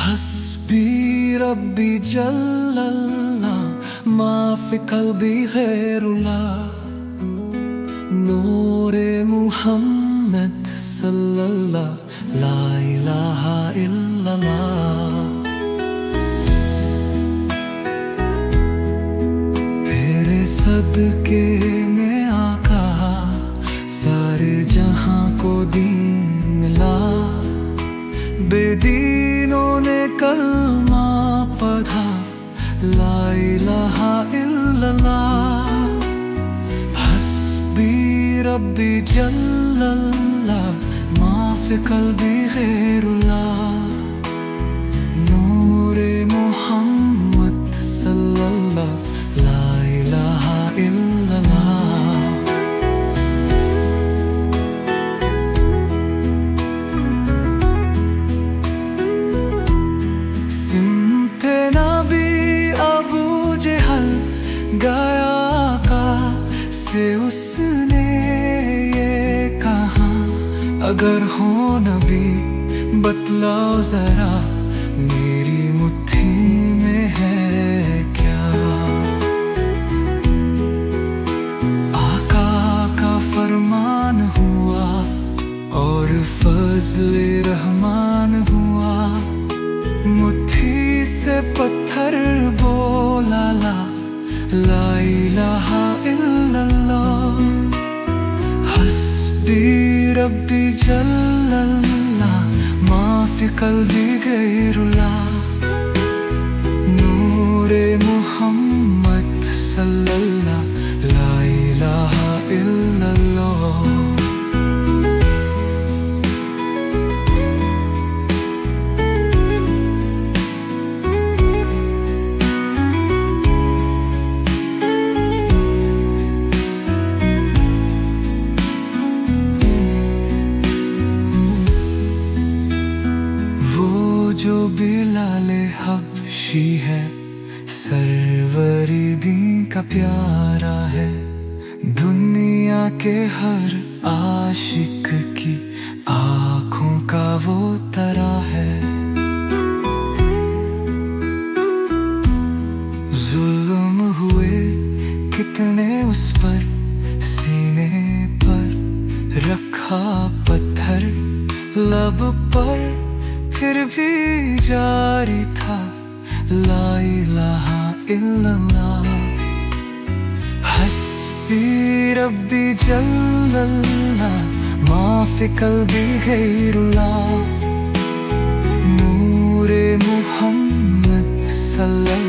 हस्बी रब्बी जल्लल्लाह माफ़ी क़ल्बी ग़ैरुल्लाह नूरे मुहम्मद सल्लल्लाह ला इलाहा इल्लल्लाह। तेरे सदके में आका सारे जहां को दीन मिला, बेदीनों ने कलमा पढ़ा ला इलाहा इल्लल्लाह। हस्बी रब्बी जल्लल्लाह माफ़ी क़ल्बी ग़ैरुल्लाह नूरे मुहम्मद सल्लल्लाह ला इलाहा इल्लल्लाह। सिमते नबी अबू जहल गया का से उसने ये कहा, अगर हो नबी बतलाओ जरा मेरी मुट्ठी में है क्या। आका का फरमान हुआ और फज़ले रहमान हुआ, मुट्ठी से पत्थर बोला ला इलाहा इल्लल्लाह। हस्बी रब्बी जल्लल्लाह माफ़ी क़ल्बी ग़ैरुल्लाह नूरे मुहम्मद सल्लल्लाह ला इलाहा इल्लल्लाह। जो बिलाले हबशी है सरवरी दी का प्यारा है, दुनिया के हर आशिक की आँखों का वो तरा है। जुल्म हुए कितने उस पर, सीने पर रखा पत्थर लब पर, फिर भी जारी था ला इलाहा इल्लल्लाह। हस्बी रब्बी जल्लल्लाह माफ़ी क़ल्बी ग़ैरुल्लाह नूरे मुहम्मद सल्लल्लाह